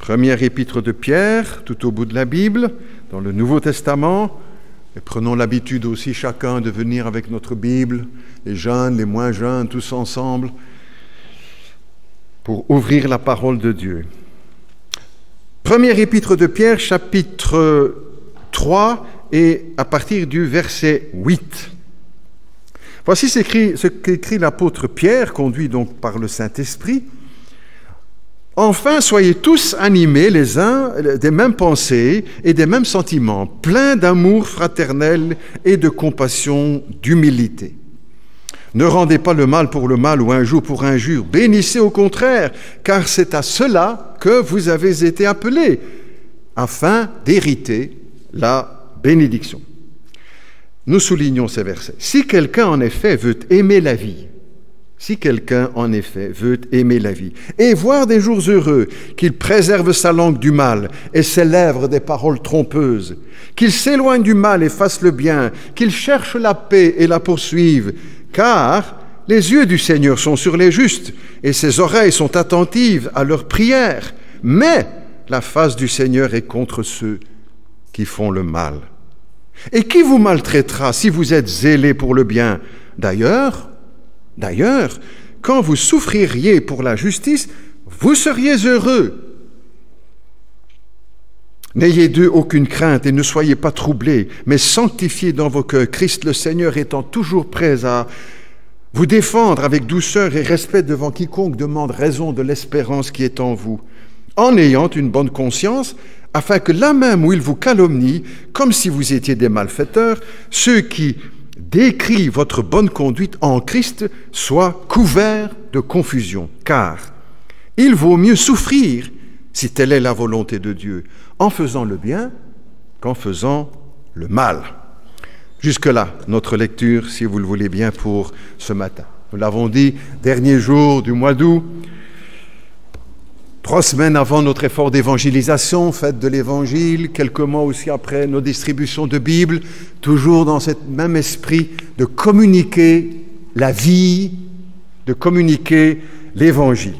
Première épître de Pierre, tout au bout de la Bible, dans le Nouveau Testament. Et prenons l'habitude aussi chacun de venir avec notre Bible, les jeunes, les moins jeunes, tous ensemble, pour ouvrir la parole de Dieu. Première épître de Pierre, chapitre 3, et à partir du verset 8. Voici ce qu'écrit l'apôtre Pierre, conduit donc par le Saint-Esprit. « Enfin, soyez tous animés les uns des mêmes pensées et des mêmes sentiments, pleins d'amour fraternel et de compassion, d'humilité. Ne rendez pas le mal pour le mal ou injure pour injure, bénissez au contraire, car c'est à cela que vous avez été appelés, afin d'hériter la bénédiction. » Nous soulignons ces versets. Si quelqu'un en effet veut aimer la vie, et voir des jours heureux, qu'il préserve sa langue du mal et ses lèvres des paroles trompeuses, qu'il s'éloigne du mal et fasse le bien, qu'il cherche la paix et la poursuive, car les yeux du Seigneur sont sur les justes et ses oreilles sont attentives à leurs prières, mais la face du Seigneur est contre ceux qui font le mal. Et qui vous maltraitera si vous êtes zélés pour le bien? D'ailleurs, quand vous souffririez pour la justice, vous seriez heureux. N'ayez d'eux aucune crainte et ne soyez pas troublés, mais sanctifiez dans vos cœurs Christ le Seigneur, étant toujours prêt à vous défendre avec douceur et respect devant quiconque demande raison de l'espérance qui est en vous, en ayant une bonne conscience, afin que là même où ils vous calomnient, comme si vous étiez des malfaiteurs, ceux qui décrient votre bonne conduite en Christ soient couverts de confusion. Car il vaut mieux souffrir, si telle est la volonté de Dieu, en faisant le bien qu'en faisant le mal. Jusque-là, notre lecture, si vous le voulez bien, pour ce matin. Nous l'avons dit, dernier jour du mois d'août, 3 semaines avant notre effort d'évangélisation, fête de l'Évangile, quelques mois aussi après nos distributions de Bible, toujours dans ce même esprit de communiquer la vie, de communiquer l'Évangile.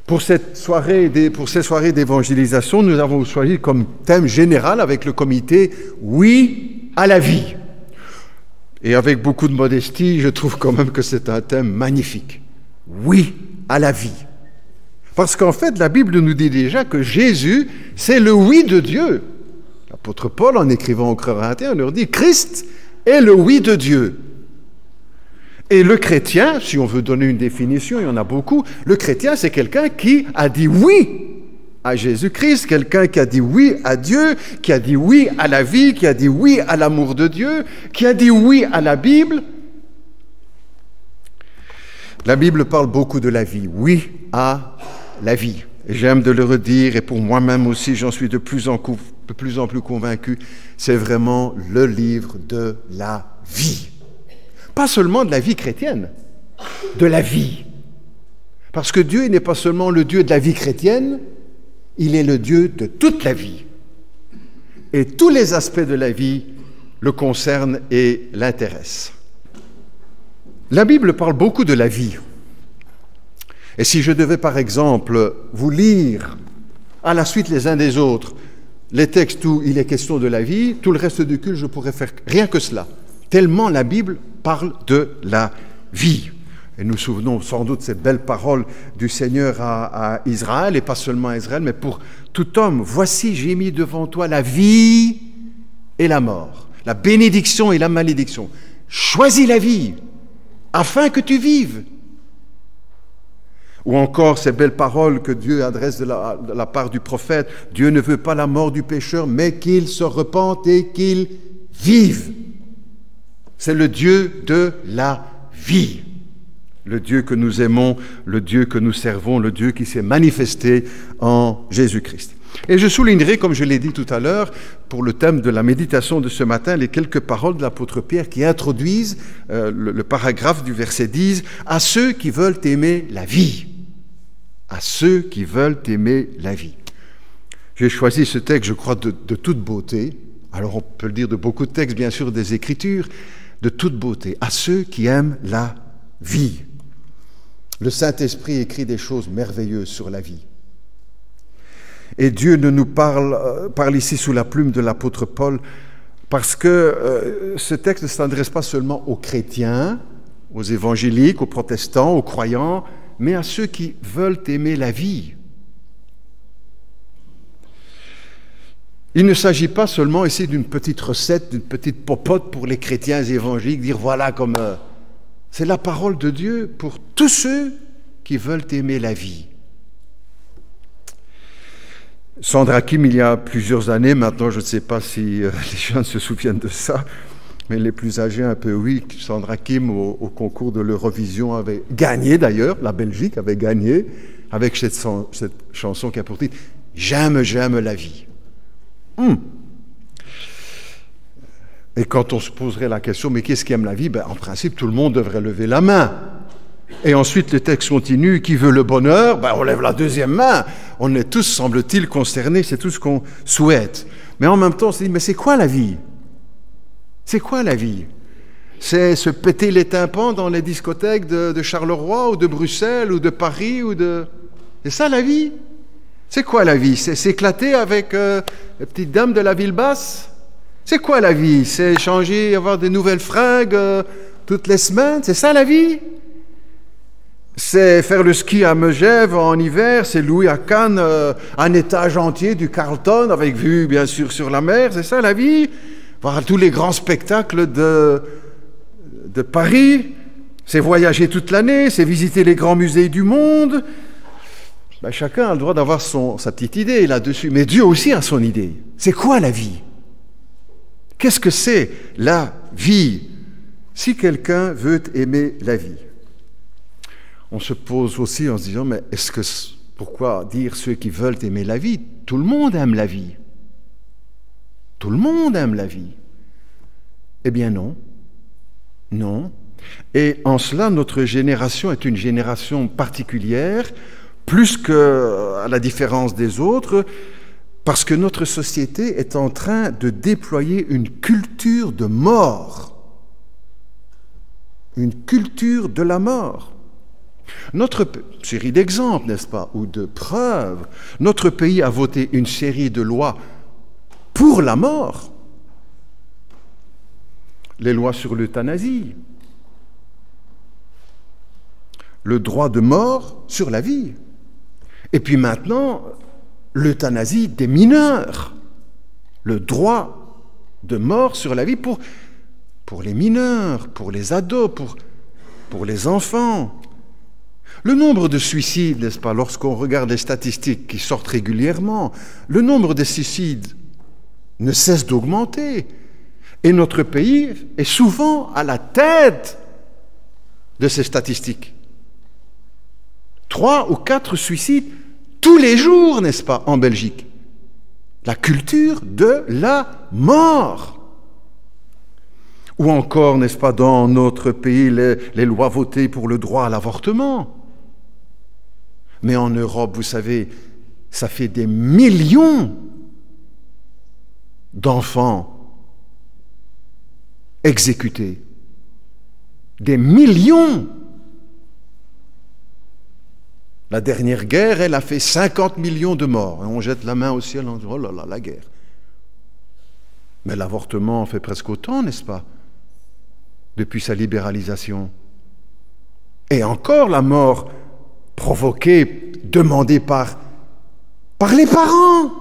Pour ces soirées d'évangélisation, nous avons choisi comme thème général avec le comité « Oui à la vie ». Et avec beaucoup de modestie, je trouve quand même que c'est un thème magnifique. Oui à la vie. Parce qu'en fait, la Bible nous dit déjà que Jésus, c'est le oui de Dieu. L'apôtre Paul, en écrivant aux Corinthiens, leur dit « Christ est le oui de Dieu ». Et le chrétien, si on veut donner une définition, il y en a beaucoup, le chrétien, c'est quelqu'un qui a dit oui à Jésus-Christ, quelqu'un qui a dit oui à Dieu, qui a dit oui à la vie, qui a dit oui à l'amour de Dieu, qui a dit oui à la Bible. La Bible parle beaucoup de la vie, oui à la vie. Et j'aime de le redire, et pour moi-même aussi, j'en suis de plus en plus convaincu, c'est vraiment le livre de la vie. Pas seulement de la vie chrétienne, de la vie. Parce que Dieu n'est pas seulement le Dieu de la vie chrétienne, il est le Dieu de toute la vie. Et tous les aspects de la vie le concernent et l'intéressent. La Bible parle beaucoup de la vie. Et si je devais, par exemple, vous lire à la suite les uns des autres les textes où il est question de la vie, tout le reste du culte, je pourrais faire rien que cela. Tellement la Bible parle de la vie. Et nous nous souvenons sans doute ces belles paroles du Seigneur à Israël, et pas seulement à Israël, mais pour tout homme. « Voici, j'ai mis devant toi la vie et la mort, la bénédiction et la malédiction. Choisis la vie, afin que tu vives. » Ou encore ces belles paroles que Dieu adresse de la part du prophète. « Dieu ne veut pas la mort du pécheur, mais qu'il se repente et qu'il vive. » C'est le Dieu de la vie. Le Dieu que nous aimons, le Dieu que nous servons, le Dieu qui s'est manifesté en Jésus-Christ. Et je soulignerai, comme je l'ai dit tout à l'heure, pour le thème de la méditation de ce matin, les quelques paroles de l'apôtre Pierre qui introduisent le paragraphe du verset 10 « À ceux qui veulent aimer la vie ». À ceux qui veulent aimer la vie. J'ai choisi ce texte, je crois, de toute beauté. Alors on peut le dire de beaucoup de textes, bien sûr, des Écritures, de toute beauté. À ceux qui aiment la vie. Le Saint-Esprit écrit des choses merveilleuses sur la vie. Et Dieu ne nous parle ici sous la plume de l'apôtre Paul, parce que ce texte ne s'adresse pas seulement aux chrétiens, aux évangéliques, aux protestants, aux croyants, mais à ceux qui veulent aimer la vie. Il ne s'agit pas seulement ici d'une petite recette, d'une petite popote pour les chrétiens évangéliques, dire voilà comme... c'est la parole de Dieu pour tous ceux qui veulent aimer la vie. Sandra Kim, il y a plusieurs années, maintenant je ne sais pas si les jeunes se souviennent de ça, mais les plus âgés un peu oui, Sandra Kim au concours de l'Eurovision avait gagné d'ailleurs, la Belgique avait gagné, avec cette chanson qui a pour titre « J'aime la vie ». Et quand on se poserait la question, mais qu'est-ce qui aime la vie? En principe, tout le monde devrait lever la main. Et ensuite, le texte continue, qui veut le bonheur? On lève la deuxième main. On est tous, semble-t-il, concernés, c'est tout ce qu'on souhaite. Mais en même temps, on se dit, mais c'est quoi la vie? C'est quoi la vie? C'est se péter les tympans dans les discothèques de Charleroi, ou de Bruxelles, ou de Paris, C'est ça la vie? C'est quoi la vie? C'est s'éclater avec les petites dames de la ville basse? C'est quoi la vie? C'est échanger, avoir des nouvelles fringues toutes les semaines? C'est ça la vie? C'est faire le ski à Megève en hiver, c'est louer à Cannes un étage entier du Carlton avec vue bien sûr sur la mer, c'est ça la vie? Voir tous les grands spectacles de Paris, c'est voyager toute l'année, c'est visiter les grands musées du monde. Chacun a le droit d'avoir sa petite idée là-dessus, mais Dieu aussi a son idée. C'est quoi la vie? Qu'est-ce que c'est la vie? Si quelqu'un veut aimer la vie, on se pose aussi en se disant, mais pourquoi dire ceux qui veulent aimer la vie? Tout le monde aime la vie. Tout le monde aime la vie. Eh bien non. Non. Et en cela, notre génération est une génération particulière, plus qu'à la différence des autres, parce que notre société est en train de déployer une culture de mort. Une culture de la mort. Notre série d'exemples, n'est-ce pas, ou de preuves, notre pays a voté une série de lois pour la mort. Les lois sur l'euthanasie, le droit de mort sur la vie. Et puis maintenant, l'euthanasie des mineurs, le droit de mort sur la vie pour les mineurs, pour les ados, pour les enfants. Le nombre de suicides, n'est-ce pas, lorsqu'on regarde les statistiques qui sortent régulièrement, le nombre de suicides ne cesse d'augmenter. Et notre pays est souvent à la tête de ces statistiques. 3 ou 4 suicides tous les jours, n'est-ce pas, en Belgique. La culture de la mort. Ou encore, n'est-ce pas, dans notre pays, les lois votées pour le droit à l'avortement. Mais en Europe, vous savez, ça fait des millions d'enfants exécutés. Des millions. La dernière guerre, elle a fait 50 millions de morts. Et on jette la main au ciel en disant, oh là là, la guerre. Mais l'avortement en fait presque autant, n'est-ce pas, depuis sa libéralisation. Et encore la mort provoquée, demandée par les parents.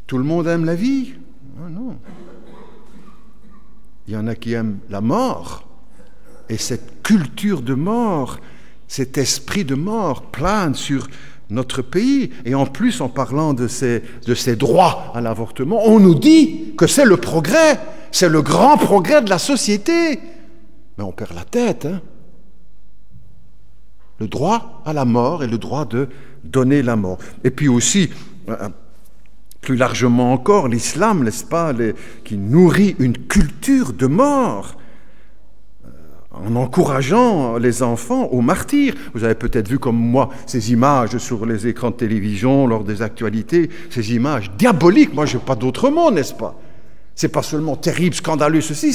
Tout le monde aime la vie? Non. Il y en a qui aiment la mort. Et cette culture de mort, cet esprit de mort plane sur notre pays. Et en plus, en parlant de ces droits à l'avortement, on nous dit que c'est le progrès, c'est le grand progrès de la société. Mais on perd la tête, hein. Le droit à la mort et le droit de donner la mort. Et puis aussi, plus largement encore, l'islam, n'est-ce pas, qui nourrit une culture de mort, en encourageant les enfants au martyre. Vous avez peut-être vu comme moi ces images sur les écrans de télévision, lors des actualités, ces images diaboliques. Moi, je n'ai pas d'autre mot, n'est-ce pas? C'est pas seulement terrible, scandaleux, ceci,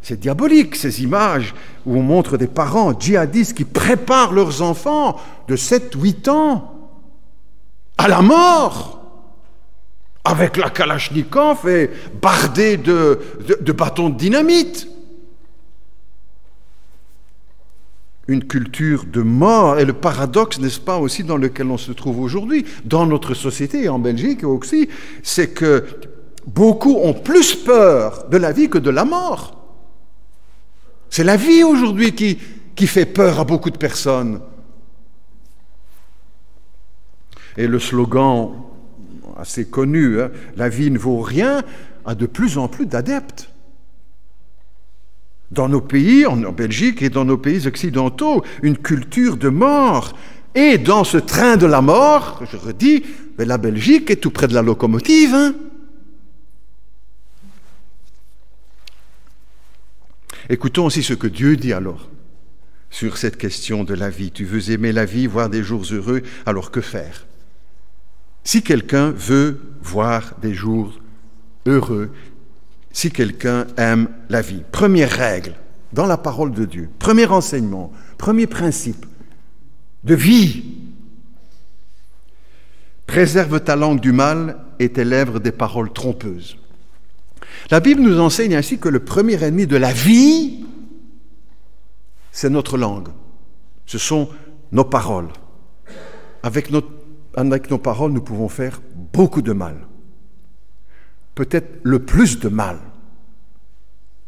C'est diabolique, ces images où on montre des parents djihadistes qui préparent leurs enfants de 7-8 ans à la mort, avec la Kalachnikov et bardés de bâtons de dynamite. Une culture de mort, et le paradoxe, n'est-ce pas, aussi dans lequel on se trouve aujourd'hui, dans notre société, en Belgique aussi, c'est que beaucoup ont plus peur de la vie que de la mort. C'est la vie aujourd'hui qui fait peur à beaucoup de personnes. Et le slogan assez connu, hein, la vie ne vaut rien, a de plus en plus d'adeptes. Dans nos pays, en Belgique et dans nos pays occidentaux, une culture de mort. Et dans ce train de la mort, je redis, mais la Belgique est tout près de la locomotive. Hein. Écoutons aussi ce que Dieu dit alors sur cette question de la vie. Tu veux aimer la vie, voir des jours heureux, alors que faire? Si quelqu'un veut voir des jours heureux, si quelqu'un aime la vie, première règle dans la parole de Dieu, premier enseignement, premier principe de vie, préserve ta langue du mal et tes lèvres des paroles trompeuses. La Bible nous enseigne ainsi que le premier ennemi de la vie, c'est notre langue. Ce sont nos paroles. Avec nos paroles, nous pouvons faire beaucoup de mal. Peut-être le plus de mal.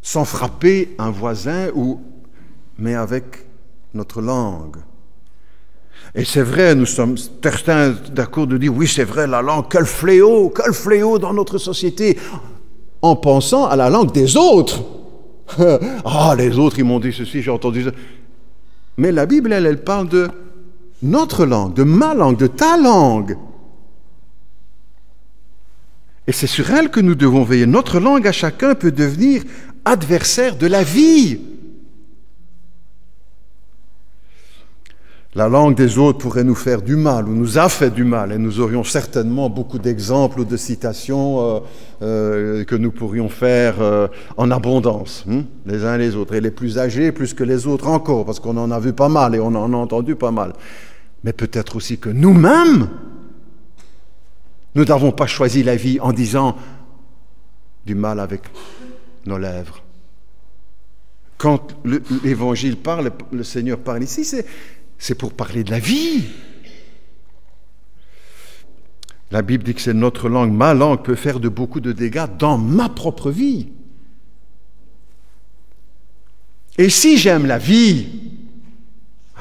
Sans frapper un voisin, mais avec notre langue. Et c'est vrai, nous sommes certains d'accord de dire, oui, c'est vrai, la langue, quel fléau dans notre société, en pensant à la langue des autres. Ah, les autres, ils m'ont dit ceci, j'ai entendu ça. Mais la Bible, elle parle de notre langue, de ma langue, de ta langue. Et c'est sur elle que nous devons veiller. Notre langue à chacun peut devenir adversaire de la vie. La langue des autres pourrait nous faire du mal, ou nous a fait du mal, et nous aurions certainement beaucoup d'exemples ou de citations que nous pourrions faire en abondance, les uns les autres, et les plus âgés plus que les autres encore, parce qu'on en a vu pas mal et on en a entendu pas mal. Mais peut-être aussi que nous-mêmes, nous n'avons pas choisi la vie en disant du mal avec nos lèvres. Quand l'Évangile parle, le Seigneur parle ici, c'est pour parler de la vie. La Bible dit que c'est notre langue, ma langue peut faire de beaucoup de dégâts dans ma propre vie. Et si j'aime la vie,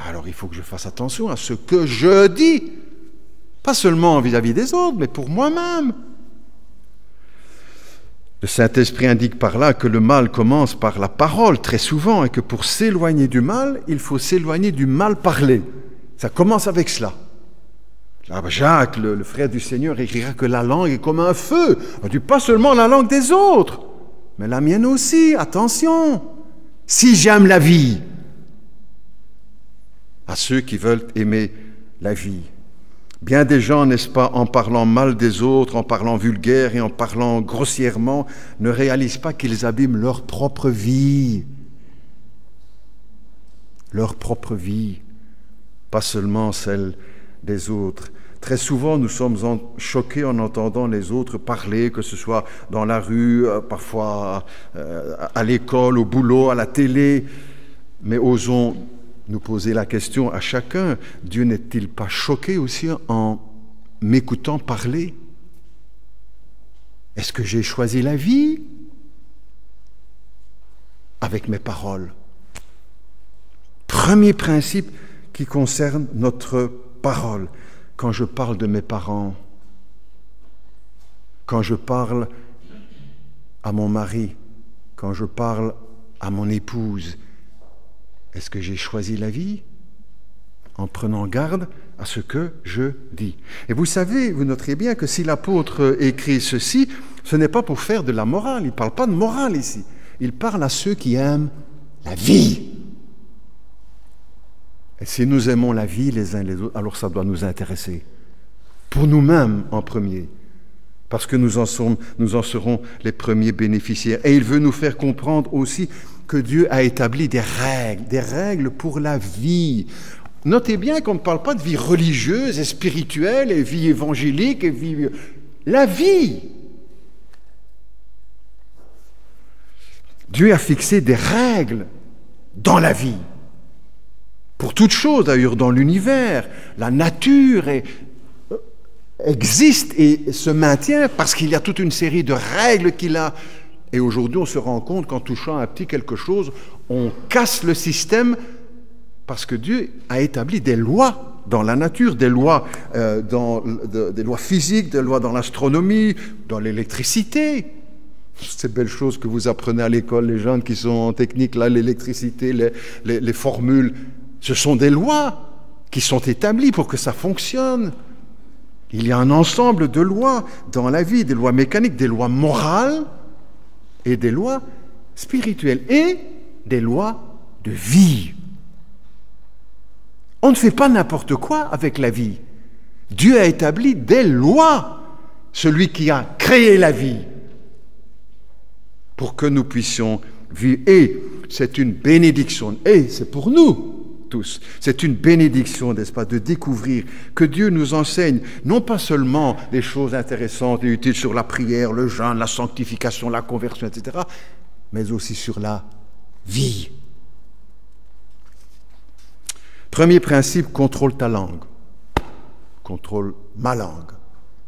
alors il faut que je fasse attention à ce que je dis. Pas seulement vis-à-vis des autres, mais pour moi-même. Le Saint-Esprit indique par là que le mal commence par la parole très souvent et que pour s'éloigner du mal, il faut s'éloigner du mal parlé. Ça commence avec cela. Là, Jacques, le frère du Seigneur, écrira que la langue est comme un feu. On dit pas seulement la langue des autres, mais la mienne aussi. Attention, si j'aime la vie, à ceux qui veulent aimer la vie. Bien des gens, n'est-ce pas, en parlant mal des autres, en parlant vulgaire et en parlant grossièrement, ne réalisent pas qu'ils abîment leur propre vie. Leur propre vie, pas seulement celle des autres. Très souvent, nous sommes choqués en entendant les autres parler, que ce soit dans la rue, parfois à l'école, au boulot, à la télé. Mais osons nous poser la question à chacun, Dieu n'est-il pas choqué aussi en m'écoutant parler? Est-ce que j'ai choisi la vie avec mes paroles? Premier principe qui concerne notre parole. Quand je parle de mes parents, quand je parle à mon mari, quand je parle à mon épouse, est-ce que j'ai choisi la vie en prenant garde à ce que je dis? Et vous savez, vous noterez bien que si l'apôtre écrit ceci, ce n'est pas pour faire de la morale. Il ne parle pas de morale ici. Il parle à ceux qui aiment la vie. Et si nous aimons la vie les uns les autres, alors ça doit nous intéresser. Pour nous-mêmes en premier. parce que nous en serons les premiers bénéficiaires. Et il veut nous faire comprendre aussi que Dieu a établi des règles pour la vie. Notez bien qu'on ne parle pas de vie religieuse et spirituelle et vie évangélique et vie... La vie. Dieu a fixé des règles dans la vie. Pour toute chose, d'ailleurs, dans l'univers. La nature existe et se maintient parce qu'il y a toute une série de règles qu'il a. Et aujourd'hui, on se rend compte qu'en touchant un petit quelque chose, on casse le système parce que Dieu a établi des lois dans la nature, des lois, des lois physiques, des lois dans l'astronomie, dans l'électricité. Ces belles choses que vous apprenez à l'école, les jeunes qui sont en technique, là, l'électricité, les formules, ce sont des lois qui sont établies pour que ça fonctionne. Il y a un ensemble de lois dans la vie, des lois mécaniques, des lois morales et des lois spirituelles et des lois de vie. On ne fait pas n'importe quoi avec la vie. Dieu a établi des lois, celui qui a créé la vie, pour que nous puissions vivre. Et c'est une bénédiction, et c'est pour nous tous, c'est une bénédiction, n'est-ce pas, de découvrir que Dieu nous enseigne non pas seulement des choses intéressantes et utiles sur la prière, le jeûne, la sanctification, la conversion, etc., mais aussi sur la vie. Premier principe, contrôle ta langue. Contrôle ma langue.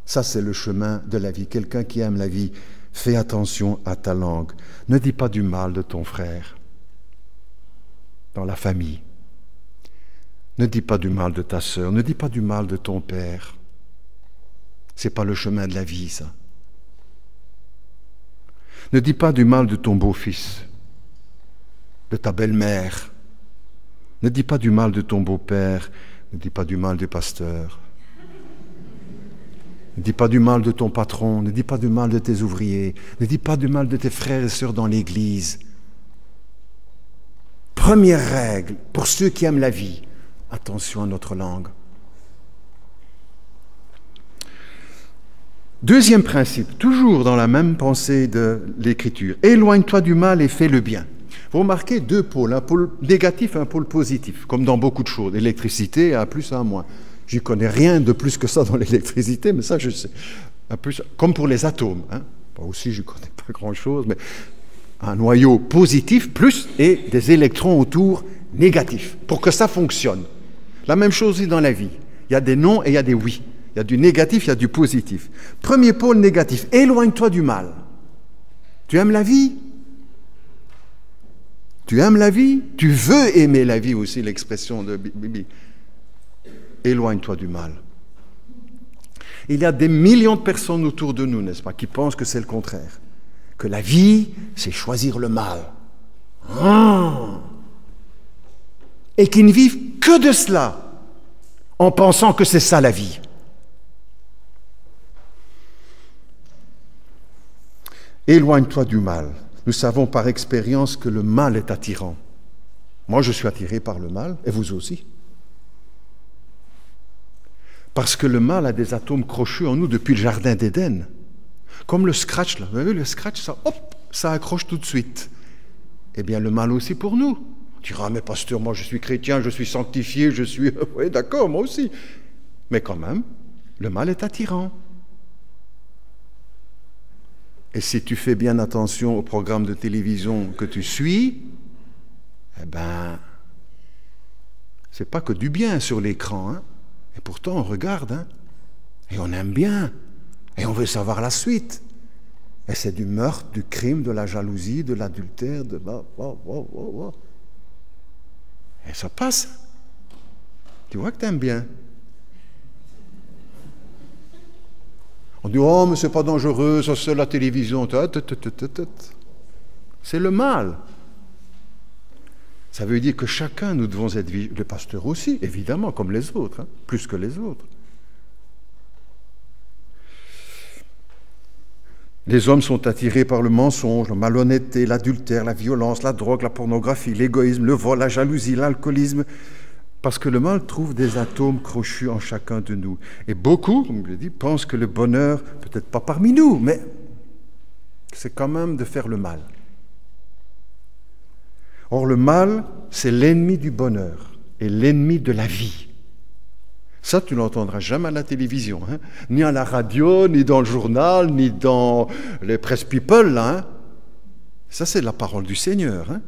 Ça, c'est le chemin de la vie. Quelqu'un qui aime la vie, fais attention à ta langue. Ne dis pas du mal de ton frère dans la famille. Ne dis pas du mal de ta sœur. Ne dis pas du mal de ton père. Ce n'est pas le chemin de la vie, ça. Ne dis pas du mal de ton beau-fils, de ta belle-mère. Ne dis pas du mal de ton beau-père. Ne dis pas du mal du pasteur. Ne dis pas du mal de ton patron. Ne dis pas du mal de tes ouvriers. Ne dis pas du mal de tes frères et sœurs dans l'église. Première règle pour ceux qui aiment la vie, attention à notre langue. Deuxième principe, toujours dans la même pensée de l'Écriture. Éloigne-toi du mal et fais le bien. Vous remarquez deux pôles, un pôle négatif et un pôle positif, comme dans beaucoup de choses. L'électricité, un plus, un moins. Je ne connais rien de plus que ça dans l'électricité, mais ça je sais. Un plus, comme pour les atomes. Hein. Moi aussi, je ne connais pas grand-chose, mais un noyau positif plus et des électrons autour négatifs, pour que ça fonctionne. La même chose aussi dans la vie. Il y a des non et il y a des oui. Il y a du négatif, il y a du positif. Premier pôle négatif, éloigne-toi du mal. Tu aimes la vie ? Tu aimes la vie? Tu veux aimer la vie aussi, l'expression de Bibi. Éloigne-toi du mal. Il y a des millions de personnes autour de nous, n'est-ce pas, qui pensent que c'est le contraire. Que la vie, c'est choisir le mal. Et qui ne vivent que de cela, en pensant que c'est ça la vie. Éloigne-toi du mal. Nous savons par expérience que le mal est attirant. Moi, je suis attiré par le mal, et vous aussi. Parce que le mal a des atomes crochus en nous depuis le jardin d'Éden. Comme le scratch, là. Vous avez vu, le scratch, ça, hop, ça accroche tout de suite. Eh bien, le mal aussi pour nous. On dira, mais pasteur, moi je suis chrétien, je suis sanctifié, je suis... Oui, d'accord, moi aussi. Mais quand même, le mal est attirant. Et si tu fais bien attention au programme de télévision que tu suis, eh bien, c'est pas que du bien sur l'écran, hein. Et pourtant, on regarde, hein, et on aime bien, et on veut savoir la suite. Et c'est du meurtre, du crime, de la jalousie, de l'adultère, de... Et ça passe. Tu vois que tu aimes bien. On dit, oh, mais c'est pas dangereux, ça c'est la télévision. C'est le mal. Ça veut dire que chacun, nous devons être vigilants. Le pasteur aussi, évidemment, comme les autres, hein, plus que les autres. Les hommes sont attirés par le mensonge, la malhonnêteté, l'adultère, la violence, la drogue, la pornographie, l'égoïsme, le vol, la jalousie, l'alcoolisme, Parce que le mal trouve des atomes crochus en chacun de nous. Et beaucoup, comme je l'ai dit, pensent que le bonheur, peut-être pas parmi nous, mais c'est quand même de faire le mal. Or, le mal, c'est l'ennemi du bonheur et l'ennemi de la vie. Ça, tu n'entendras jamais à la télévision, hein? Ni à la radio, ni dans le journal, ni dans les press people, là, hein? Ça, c'est la parole du Seigneur, hein?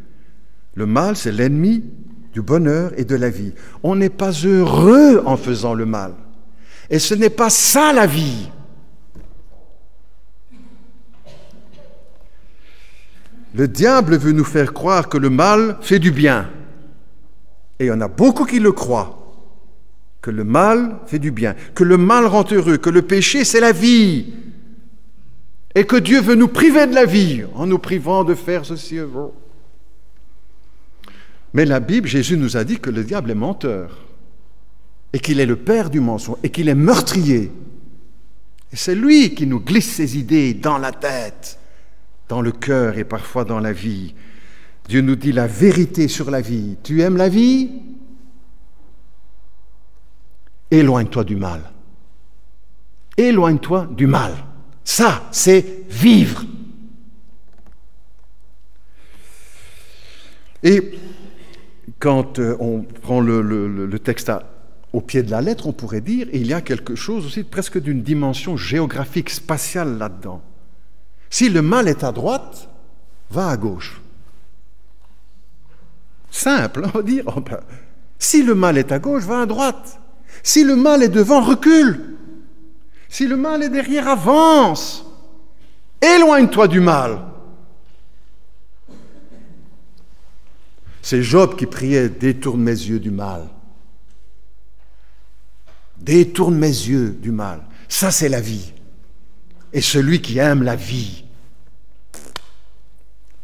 Le mal, c'est l'ennemi du bonheur et de la vie. On n'est pas heureux en faisant le mal. Et ce n'est pas ça la vie. Le diable veut nous faire croire que le mal fait du bien. Et il y en a beaucoup qui le croient. Que le mal fait du bien. Que le mal rend heureux. Que le péché, c'est la vie. Et que Dieu veut nous priver de la vie en nous privant de faire ceci. Mais la Bible, Jésus nous a dit que le diable est menteur. Et qu'il est le père du mensonge. Et qu'il est meurtrier. Et c'est lui qui nous glisse ses idées dans la tête, dans le cœur et parfois dans la vie. Dieu nous dit la vérité sur la vie. Tu aimes la vie? Éloigne-toi du mal. Éloigne-toi du mal. Ça, c'est vivre. Et quand on prend le texte au pied de la lettre, on pourrait dire, il y a quelque chose aussi presque d'une dimension géographique, spatiale là-dedans. Si le mal est à droite, va à gauche. Simple, on va dire. Si le mal est à gauche, va à droite. Si le mal est devant, recule. Si le mal est derrière, avance. Éloigne-toi du mal. C'est Job qui priait, détourne mes yeux du mal. Détourne mes yeux du mal. Ça, c'est la vie. Et celui qui aime la vie,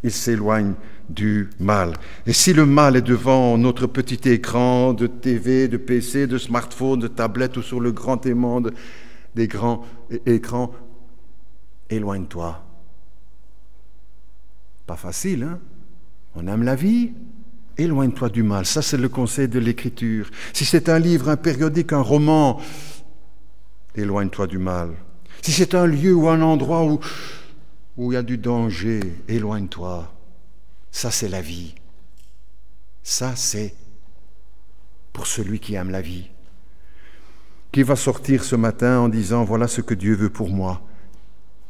il s'éloigne du mal. Et si le mal est devant notre petit écran de TV, de PC, de smartphone, de tablette ou sur le grand aimant des grands écrans, éloigne-toi. Pas facile, hein? On aime la vie, éloigne-toi du mal. Ça, c'est le conseil de l'Écriture. Si c'est un livre, un périodique, un roman, éloigne-toi du mal. Si c'est un lieu ou un endroit où il y a du danger, éloigne-toi. Ça, c'est la vie. Ça, c'est pour celui qui aime la vie. Qui va sortir ce matin en disant, voilà ce que Dieu veut pour moi.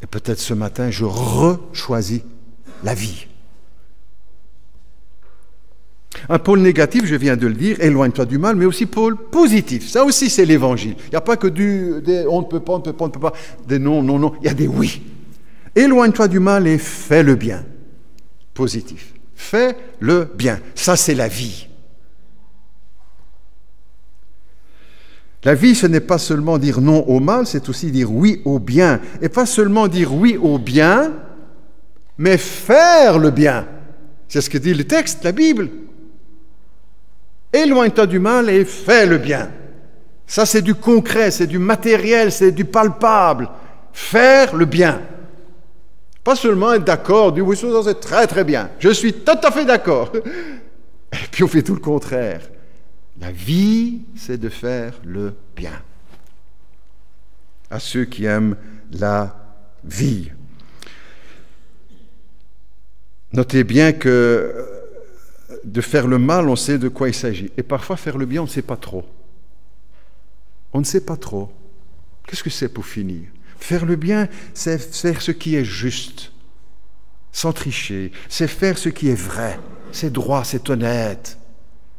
Et peut-être ce matin, je rechoisis la vie. Un pôle négatif, je viens de le dire, éloigne-toi du mal, mais aussi pôle positif. Ça aussi, c'est l'évangile. Il n'y a pas que des on ne peut pas, on ne peut pas, on ne peut pas, des non, non, non. Il y a des oui. Éloigne-toi du mal et fais le bien. Positif. Fais le bien. Ça, c'est la vie. La vie, ce n'est pas seulement dire non au mal, c'est aussi dire oui au bien. Et pas seulement dire oui au bien, mais faire le bien. C'est ce que dit le texte, la Bible. Éloigne-toi du mal et fais le bien. Ça, c'est du concret, c'est du matériel, c'est du palpable. Faire le bien. Pas seulement être d'accord, dire oui, ça c'est très très bien. Je suis tout à fait d'accord. Et puis on fait tout le contraire. La vie, c'est de faire le bien. À ceux qui aiment la vie. Notez bien que de faire le mal, on sait de quoi il s'agit. Et parfois, faire le bien, on ne sait pas trop. On ne sait pas trop. Qu'est-ce que c'est pour finir? Faire le bien, c'est faire ce qui est juste, sans tricher. C'est faire ce qui est vrai. C'est droit, c'est honnête.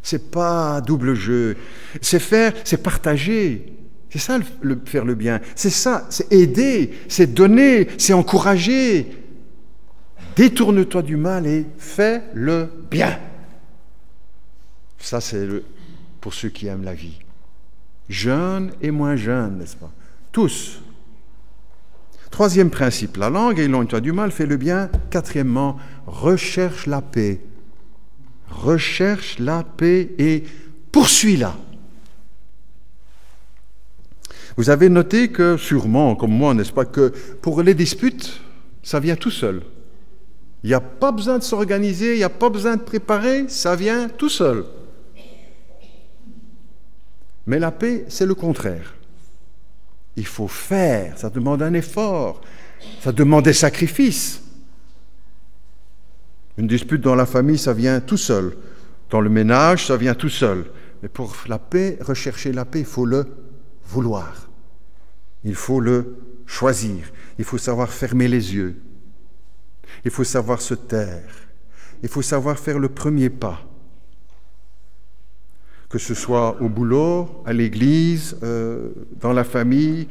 C'est pas double jeu. C'est faire, c'est partager. C'est ça, faire le bien. C'est ça, c'est aider, c'est donner, c'est encourager. Détourne-toi du mal et fais le bien. Ça, c'est pour ceux qui aiment la vie. Jeunes et moins jeunes, n'est-ce pas? Tous. Troisième principe, la langue, éloigne-toi du mal, fais le bien. Quatrièmement, recherche la paix. Recherche la paix et poursuis-la. Vous avez noté que, sûrement, comme moi, n'est-ce pas, que pour les disputes, ça vient tout seul. Il n'y a pas besoin de s'organiser, il n'y a pas besoin de préparer, ça vient tout seul. Mais la paix, c'est le contraire. Il faut faire, ça demande un effort, ça demande des sacrifices. Une dispute dans la famille, ça vient tout seul. Dans le ménage, ça vient tout seul. Mais pour la paix, rechercher la paix, il faut le vouloir. Il faut le choisir. Il faut savoir fermer les yeux. Il faut savoir se taire. Il faut savoir faire le premier pas. Que ce soit au boulot, à l'église, dans la famille,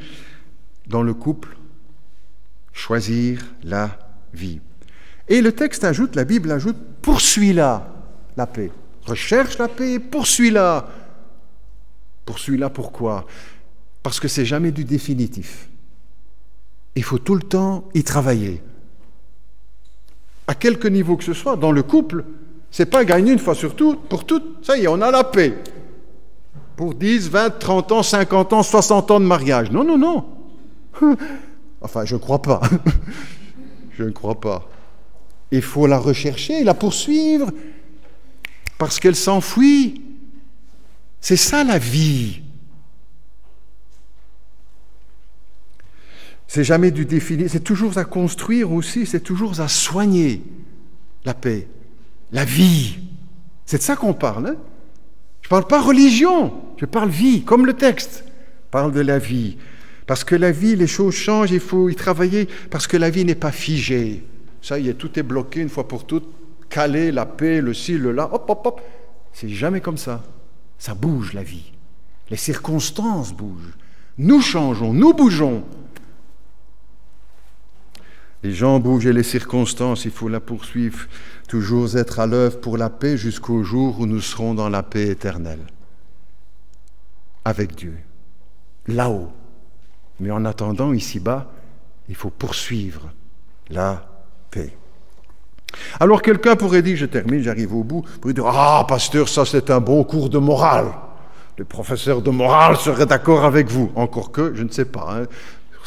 dans le couple, choisir la vie. Et le texte ajoute, la Bible ajoute, poursuis-la, la paix. Recherche la paix, poursuis-la. Poursuis-la pourquoi? Parce que c'est jamais du définitif. Il faut tout le temps y travailler. À quelque niveau que ce soit, dans le couple, c'est pas gagner une fois sur toutes, pour toutes, ça y est, on a la paix. Pour 10, 20, 30 ans, 50 ans, 60 ans de mariage. Non, non, non. Enfin, je ne crois pas. Je ne crois pas. Il faut la rechercher, la poursuivre, parce qu'elle s'enfuit. C'est ça la vie. C'est jamais du défini, c'est toujours à construire aussi, c'est toujours à soigner la paix, la vie. C'est de ça qu'on parle. Hein? Je ne parle pas religion, je parle vie, comme le texte parle de la vie. Parce que la vie, les choses changent, il faut y travailler, parce que la vie n'est pas figée. Ça y est, tout est bloqué une fois pour toutes, calé, la paix, le ci, le là, hop, hop, hop. C'est jamais comme ça. Ça bouge la vie. Les circonstances bougent. Nous changeons, nous bougeons. Les gens bougent et les circonstances, il faut la poursuivre, toujours être à l'œuvre pour la paix jusqu'au jour où nous serons dans la paix éternelle, avec Dieu, là-haut. Mais en attendant, ici-bas, il faut poursuivre la paix. Alors quelqu'un pourrait dire, je termine, j'arrive au bout, pourrait dire, ah, pasteur, ça c'est un bon cours de morale. Le professeur de morale serait d'accord avec vous. Encore que, je ne sais pas, hein.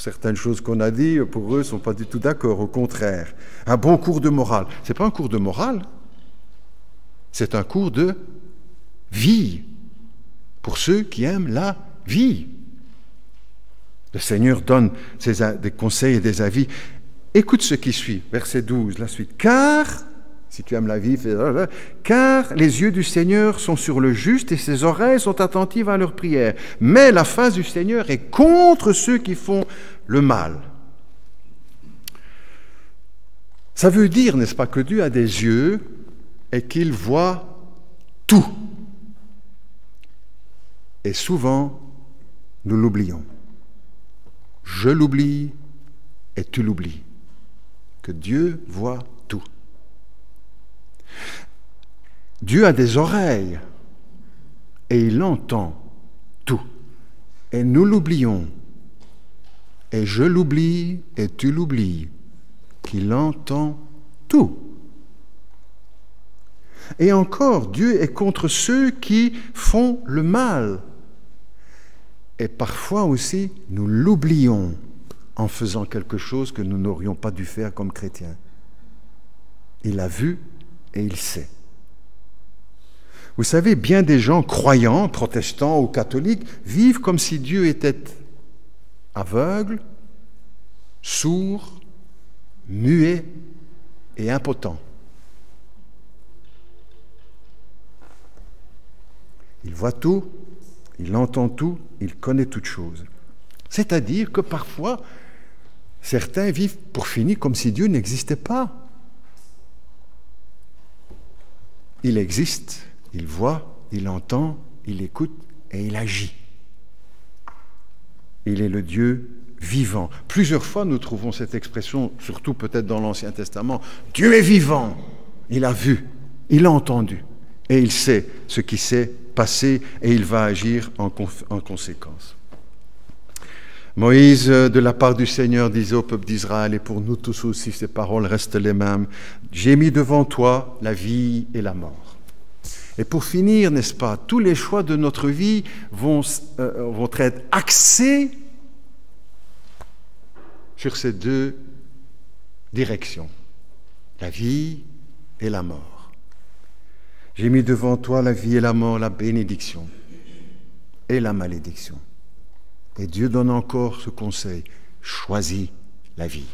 Certaines choses qu'on a dit, pour eux, ne sont pas du tout d'accord, au contraire. Un bon cours de morale. Ce n'est pas un cours de morale, c'est un cours de vie, pour ceux qui aiment la vie. Le Seigneur donne des conseils et des avis. Écoute ce qui suit, verset 12, la suite. Car, si tu aimes la vie, car les yeux du Seigneur sont sur le juste et ses oreilles sont attentives à leurs prières. Mais la face du Seigneur est contre ceux qui font le mal. Ça veut dire, n'est-ce pas, que Dieu a des yeux et qu'il voit tout. Et souvent, nous l'oublions. Je l'oublie et tu l'oublies. Que Dieu voit tout. Dieu a des oreilles et il entend tout. Et nous l'oublions. Et je l'oublie et tu l'oublies. Qu'il entend tout. Et encore, Dieu est contre ceux qui font le mal. Et parfois aussi, nous l'oublions en faisant quelque chose que nous n'aurions pas dû faire comme chrétiens. Il a vu et il sait. Vous savez, bien des gens croyants, protestants ou catholiques, vivent comme si Dieu était aveugle, sourd, muet et impotent. Il voit tout, il entend tout, il connaît toutes choses. C'est-à-dire que parfois, certains vivent pour finir comme si Dieu n'existait pas. Il existe, il voit, il entend, il écoute et il agit. Il est le Dieu vivant. Plusieurs fois, nous trouvons cette expression, surtout peut-être dans l'Ancien Testament. Dieu est vivant. Il a vu, il a entendu et il sait ce qui s'est passé et il va agir en conséquence. Moïse, de la part du Seigneur, disait au peuple d'Israël, et pour nous tous aussi, ces paroles restent les mêmes. J'ai mis devant toi la vie et la mort. Et pour finir, n'est-ce pas, tous les choix de notre vie vont être axés sur ces deux directions, la vie et la mort. J'ai mis devant toi la vie et la mort, la bénédiction et la malédiction. Et Dieu donne encore ce conseil, choisis la vie.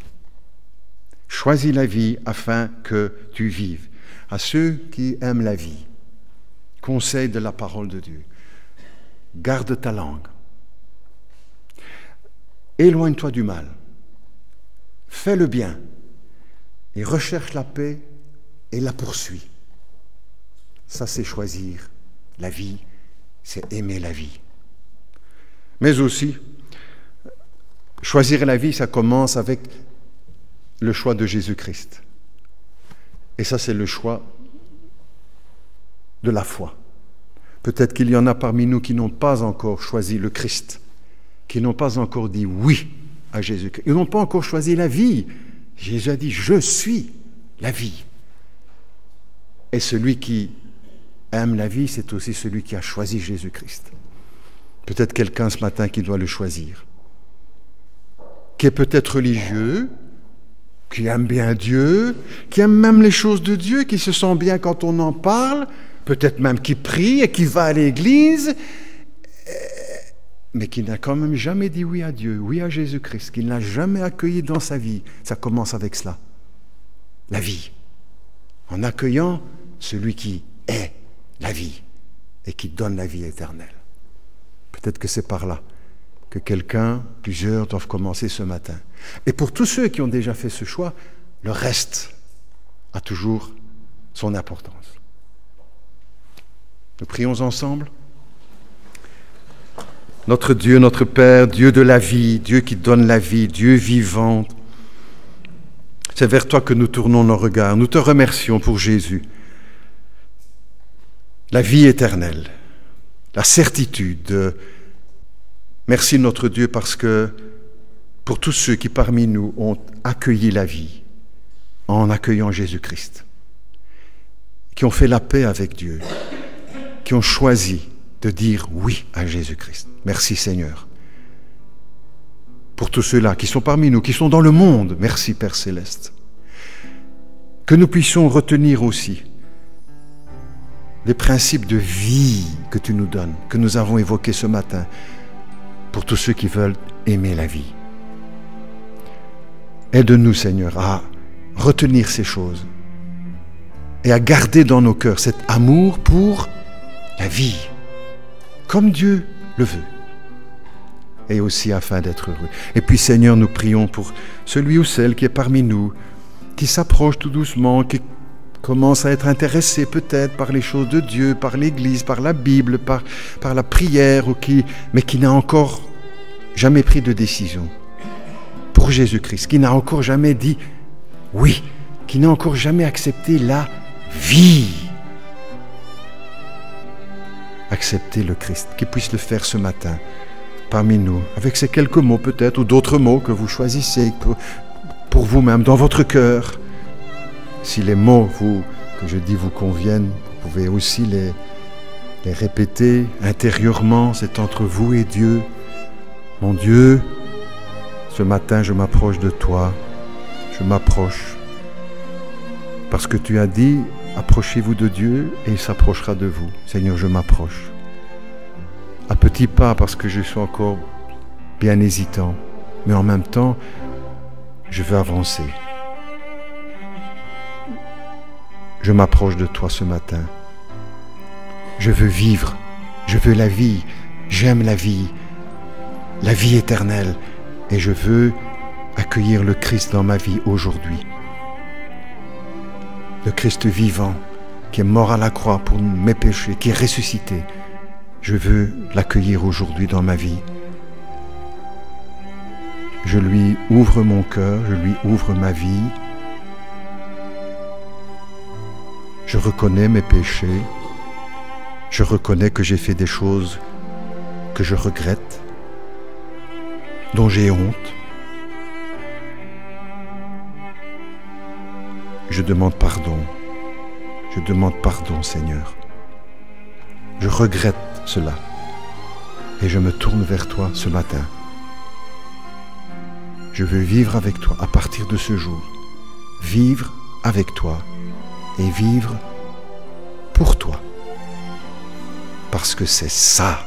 Choisis la vie afin que tu vives. À ceux qui aiment la vie, conseil de la parole de Dieu, garde ta langue. Éloigne-toi du mal. Fais le bien et recherche la paix et la poursuis. Ça, c'est choisir la vie, c'est aimer la vie. Mais aussi, choisir la vie, ça commence avec le choix de Jésus-Christ. Et ça, c'est le choix de la foi. Peut-être qu'il y en a parmi nous qui n'ont pas encore choisi le Christ, qui n'ont pas encore dit oui à Jésus-Christ. Ils n'ont pas encore choisi la vie. Jésus a dit, je suis la vie. Et celui qui aime la vie, c'est aussi celui qui a choisi Jésus-Christ. Peut-être quelqu'un ce matin qui doit le choisir, qui est peut-être religieux, qui aime bien Dieu, qui aime même les choses de Dieu, qui se sent bien quand on en parle, peut-être même qui prie et qui va à l'église, mais qui n'a quand même jamais dit oui à Dieu, oui à Jésus-Christ, qu'il n'a jamais accueilli dans sa vie. Ça commence avec cela, la vie, en accueillant celui qui est la vie et qui donne la vie éternelle. Peut-être que c'est par là que plusieurs doivent commencer ce matin. Et pour tous ceux qui ont déjà fait ce choix, le reste a toujours son importance. Nous prions ensemble. Notre Dieu, notre Père, Dieu de la vie, Dieu qui donne la vie, Dieu vivant, c'est vers toi que nous tournons nos regards. Nous te remercions pour Jésus. La vie éternelle, la certitude. Merci notre Dieu parce que pour tous ceux qui parmi nous ont accueilli la vie en accueillant Jésus-Christ, qui ont fait la paix avec Dieu, qui ont choisi de dire oui à Jésus-Christ. Merci Seigneur. Pour tous ceux-là qui sont parmi nous, qui sont dans le monde, merci Père Céleste. Que nous puissions retenir aussi les principes de vie que tu nous donnes, que nous avons évoqués ce matin, pour tous ceux qui veulent aimer la vie. Aide-nous, Seigneur, à retenir ces choses et à garder dans nos cœurs cet amour pour la vie, comme Dieu le veut, et aussi afin d'être heureux. Et puis, Seigneur, nous prions pour celui ou celle qui est parmi nous, qui s'approche tout doucement, qui commence à être intéressé peut-être par les choses de Dieu, par l'Église, par la Bible, par la prière, mais qui n'a encore jamais pris de décision pour Jésus-Christ, qui n'a encore jamais dit oui, qui n'a encore jamais accepté la vie. Accepter le Christ, qu'il puisse le faire ce matin parmi nous, avec ces quelques mots peut-être, ou d'autres mots que vous choisissez pour vous-même, dans votre cœur. Si les mots que je dis vous conviennent, vous pouvez aussi les répéter intérieurement. C'est entre vous et Dieu. Mon Dieu, ce matin je m'approche de toi, je m'approche. Parce que tu as dit, approchez-vous de Dieu et il s'approchera de vous. Seigneur, je m'approche. À petits pas parce que je suis encore bien hésitant, mais en même temps, je veux avancer. Je m'approche de toi ce matin. Je veux vivre, je veux la vie, j'aime la vie éternelle, et je veux accueillir le Christ dans ma vie aujourd'hui. Le Christ vivant, qui est mort à la croix pour mes péchés, qui est ressuscité. Je veux l'accueillir aujourd'hui dans ma vie. Je lui ouvre mon cœur, je lui ouvre ma vie. Je reconnais mes péchés. Je reconnais que j'ai fait des choses que je regrette, dont j'ai honte. Je demande pardon. Je demande pardon, Seigneur. Je regrette cela. Et je me tourne vers toi ce matin. Je veux vivre avec toi à partir de ce jour. Vivre avec toi et vivre pour toi. Parce que c'est ça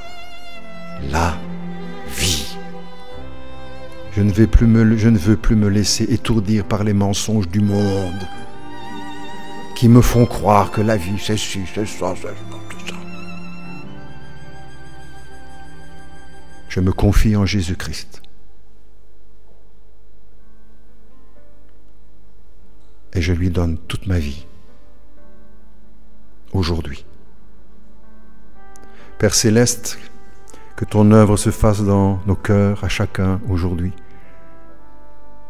la vie. Je ne veux plus me laisser étourdir par les mensonges du monde qui me font croire que la vie, c'est ci, c'est ça, c'est ça. Je me confie en Jésus-Christ. Et je lui donne toute ma vie, aujourd'hui. Père Céleste, que ton œuvre se fasse dans nos cœurs à chacun aujourd'hui,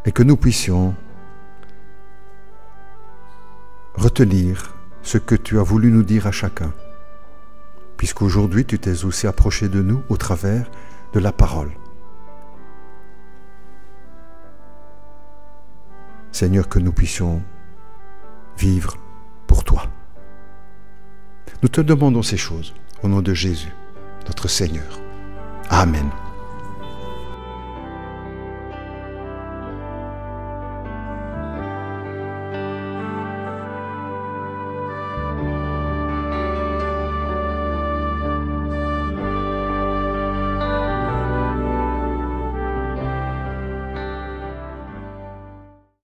et que nous puissions retenir ce que tu as voulu nous dire à chacun, puisqu'aujourd'hui tu t'es aussi approché de nous au travers de la parole. Seigneur, que nous puissions vivre pour toi. Nous te demandons ces choses au nom de Jésus, notre Seigneur. Amen.